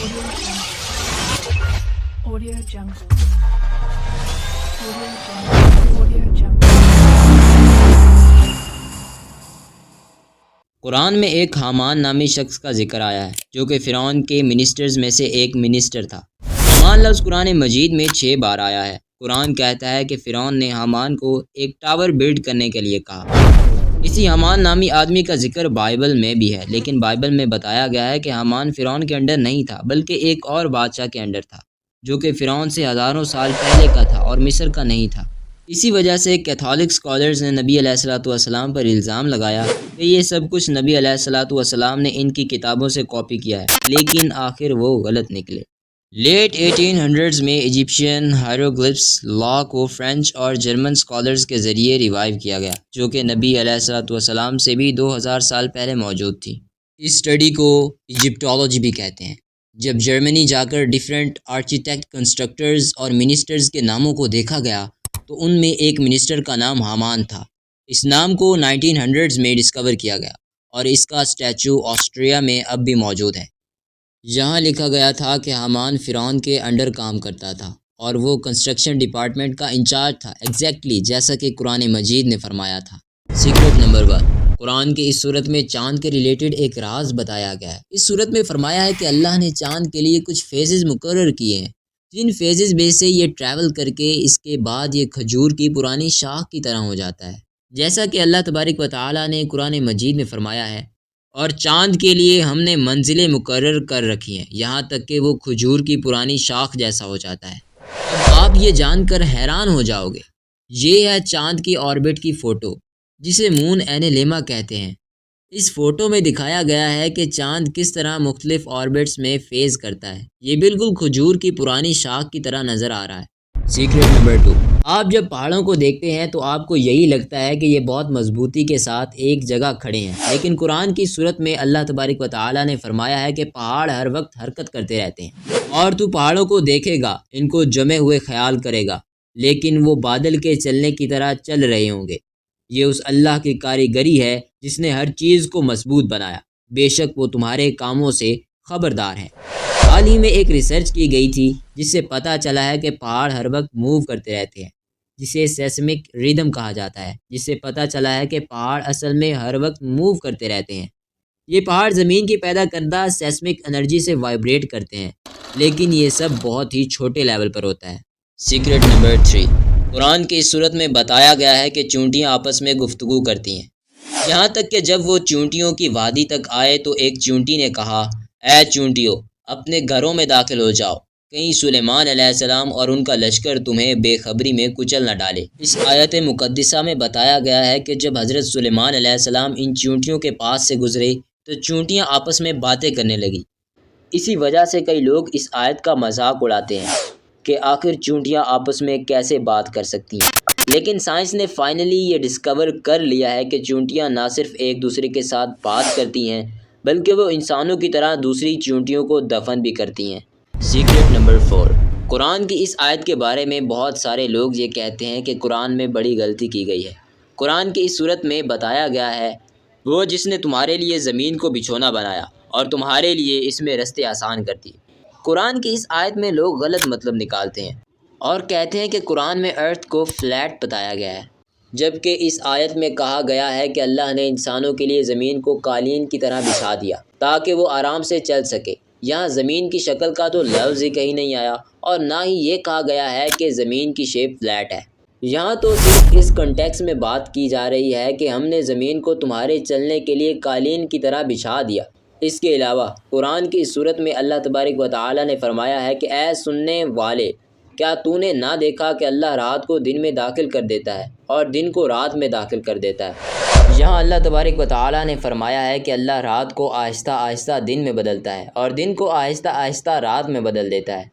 Audio Jungle. Audio Jungle. Audio Jungle. قرآن میں ایک حامان نامی شخص کا ذکر آیا ہے جو کہ فرعون کے منسٹرز میں سے ایک منسٹر تھا۔ حامان لفظ قرآن مجید میں 6 بار آیا ہے۔ قرآن کہتا ہے کہ فرعون نے حامان کو ایک ٹاور بلڈ کرنے کے لیے کہا۔ اسی حامان نامی آدمی کا ذکر بائبل میں بھی ہے، لیکن بائبل میں بتایا گیا ہے کہ حامان فرعون کے انڈر نہیں تھا بلکہ ایک اور بادشاہ کے انڈر تھا جو کہ فرعون سے ہزاروں سال پہلے کا تھا اور مصر کا نہیں تھا۔ اسی وجہ سے کیتھولک اسکالرز نے نبی علیہ الصلوۃ والسلام پر الزام لگایا کہ یہ سب کچھ نبی علیہ الصلوۃ والسلام نے ان کی کتابوں سے کاپی کیا ہے، لیکن آخر وہ غلط نکلے۔ لیٹ 1800s میں ایجپشین ہائیروگلفس لا کو فرینچ اور جرمن اسکالرز کے ذریعے ریوائیو کیا گیا، جو کہ نبی علیہ الصلوۃ والسلام سے بھی 2000 سال پہلے موجود تھی۔ اس اسٹڈی کو ایجپٹولوجی بھی کہتے ہیں۔ جب جرمنی جا کر ڈیفرنٹ آرکیٹیکٹ، کنسٹرکٹرز اور منسٹرز کے ناموں کو دیکھا گیا تو ان میں ایک منسٹر کا نام حامان تھا۔ اس نام کو 1900s میں ڈسکور کیا گیا اور اس کا اسٹیچو آسٹریا میں اب بھی موجود ہے۔ یہاں لکھا گیا تھا کہ حامان فرعون کے انڈر کام کرتا تھا اور وہ کنسٹرکشن ڈپارٹمنٹ کا انچارج تھا، ایگزیکٹلی جیسا کہ قرآن مجید نے فرمایا تھا۔ سیکرٹ نمبر 1، قرآن کی اس صورت میں چاند کے ریلیٹڈ ایک راز بتایا گیا ہے۔ اس صورت میں فرمایا ہے کہ اللہ نے چاند کے لیے کچھ فیزز مقرر کیے ہیں، جن فیزز میں سے یہ ٹریول کر کے اس کے بعد یہ کھجور کی پرانی شاخ کی طرح ہو جاتا ہے، جیسا کہ اللہ تبارک و تعالیٰ نے قرآن مجید میں فرمایا ہے، اور چاند کے لیے ہم نے منزلیں مقرر کر رکھی ہیں یہاں تک کہ وہ کھجور کی پرانی شاخ جیسا ہو جاتا ہے۔ اب آپ یہ جان کر حیران ہو جاؤ گے، یہ ہے چاند کی آربٹ کی فوٹو جسے مون اینیلیما کہتے ہیں۔ اس فوٹو میں دکھایا گیا ہے کہ چاند کس طرح مختلف آربٹس میں فیز کرتا ہے، یہ بالکل کھجور کی پرانی شاخ کی طرح نظر آ رہا ہے۔ سیکرٹ نمبر 2، آپ جب پہاڑوں کو دیکھتے ہیں تو آپ کو یہی لگتا ہے کہ یہ بہت مضبوطی کے ساتھ ایک جگہ کھڑے ہیں، لیکن قرآن کی صورت میں اللہ تبارک و تعالیٰ نے فرمایا ہے کہ پہاڑ ہر وقت حرکت کرتے رہتے ہیں، اور تو پہاڑوں کو دیکھے گا، ان کو جمے ہوئے خیال کرے گا، لیکن وہ بادل کے چلنے کی طرح چل رہے ہوں گے۔ یہ اس اللہ کی کاریگری ہے جس نے ہر چیز کو مضبوط بنایا، بے شک وہ تمہارے کاموں سے خبردار ہے۔ حال ہی میں ایک ریسرچ کی گئی تھی جس سے پتہ چلا ہے کہ پہاڑ ہر وقت موو کرتے رہتے ہیں، جسے سیسمک ریدم کہا جاتا ہے، جس سے پتہ چلا ہے کہ پہاڑ اصل میں ہر وقت موو کرتے رہتے ہیں۔ یہ پہاڑ زمین کی پیدا کردہ سیسمک انرجی سے وائبریٹ کرتے ہیں، لیکن یہ سب بہت ہی چھوٹے لیول پر ہوتا ہے۔ سیکرٹ نمبر 3، قرآن کی اس صورت میں بتایا گیا ہے کہ چونٹیاں آپس میں گفتگو کرتی ہیں، یہاں تک کہ جب وہ چونٹیوں کی وادی تک آئے تو ایک چونٹی نے کہا، اے چونٹیوں، اپنے گھروں میں داخل ہو جاؤ، کہیں سلیمان علیہ السلام اور ان کا لشکر تمہیں بے خبری میں کچل نہ ڈالے۔ اس آیت مقدسہ میں بتایا گیا ہے کہ جب حضرت سلیمان علیہ السلام ان چونٹیوں کے پاس سے گزرے تو چونٹیاں آپس میں باتیں کرنے لگیں۔ اسی وجہ سے کئی لوگ اس آیت کا مذاق اڑاتے ہیں کہ آخر چونٹیاں آپس میں کیسے بات کر سکتی ہیں، لیکن سائنس نے فائنلی یہ ڈسکور کر لیا ہے کہ چونٹیاں نہ صرف ایک دوسرے کے ساتھ بات کرتی ہیں بلکہ وہ انسانوں کی طرح دوسری چونٹیوں کو دفن بھی کرتی ہیں۔ سیکرٹ نمبر 4، قرآن کی اس آیت کے بارے میں بہت سارے لوگ یہ کہتے ہیں کہ قرآن میں بڑی غلطی کی گئی ہے۔ قرآن کی اس صورت میں بتایا گیا ہے، وہ جس نے تمہارے لیے زمین کو بچھونا بنایا اور تمہارے لیے اس میں رستے آسان کر دی۔ قرآن کی اس آیت میں لوگ غلط مطلب نکالتے ہیں اور کہتے ہیں کہ قرآن میں ارتھ کو فلیٹ بتایا گیا ہے، جبکہ اس آیت میں کہا گیا ہے کہ اللہ نے انسانوں کے لیے زمین کو قالین کی طرح بچھا دیا تاکہ وہ آرام سے چل سکے۔ یہاں زمین کی شکل کا تو لفظ ہی کہیں نہیں آیا، اور نہ ہی یہ کہا گیا ہے کہ زمین کی شیپ فلیٹ ہے۔ یہاں تو صرف اس کنٹیکس میں بات کی جا رہی ہے کہ ہم نے زمین کو تمہارے چلنے کے لیے قالین کی طرح بچھا دیا۔ اس کے علاوہ قرآن کی اس صورت میں اللہ تبارک و تعالیٰ نے فرمایا ہے کہ اے سننے والے، کیا تو نے نہ دیکھا کہ اللہ رات کو دن میں داخل کر دیتا ہے اور دن کو رات میں داخل کر دیتا ہے۔ یہاں اللہ تبارک و تعالیٰ نے فرمایا ہے کہ اللہ رات کو آہستہ آہستہ دن میں بدلتا ہے اور دن کو آہستہ آہستہ رات میں بدل دیتا ہے،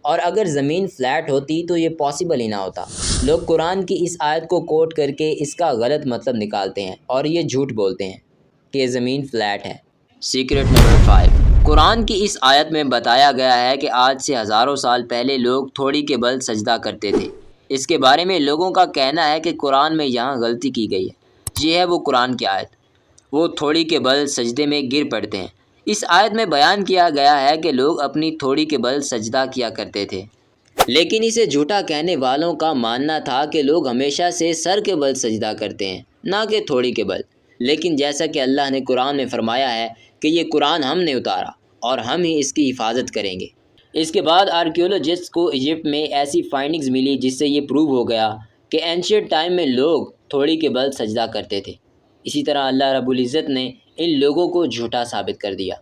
اور اگر زمین فلیٹ ہوتی تو یہ پاسبل ہی نہ ہوتا۔ لوگ قرآن کی اس آیت کو کوٹ کر کے اس کا غلط مطلب نکالتے ہیں اور یہ جھوٹ بولتے ہیں کہ زمین فلیٹ ہے۔ سیکرٹ نمبر 5، قرآن کی اس آیت میں بتایا گیا ہے کہ آج سے ہزاروں سال پہلے لوگ تھوڑی کے بل سجدہ کرتے تھے۔ اس کے بارے میں لوگوں کا کہنا ہے کہ قرآن میں یہاں غلطی کی گئی ہے۔ یہ ہے وہ قرآن کی آیت، وہ تھوڑی کے بل سجدے میں گر پڑتے ہیں، اس آیت میں بیان کیا گیا ہے کہ لوگ اپنی تھوڑی کے بل سجدہ کیا کرتے تھے، لیکن اسے جھوٹا کہنے والوں کا ماننا تھا کہ لوگ ہمیشہ سے سر کے بل سجدہ کرتے ہیں، نہ کہ تھوڑی کے بل۔ لیکن جیسا کہ اللہ نے قرآن میں فرمایا ہے کہ یہ قرآن ہم نے اتارا اور ہم ہی اس کی حفاظت کریں گے۔ اس کے بعد آرکیولوجسٹ کو ایجپٹ میں ایسی فائنڈنگز ملی جس سے یہ پروو ہو گیا کہ اینشینٹ ٹائم میں لوگ تھوڑی کے بل سجدہ کرتے تھے۔ اسی طرح اللہ رب العزت نے ان لوگوں کو جھوٹا ثابت کر دیا۔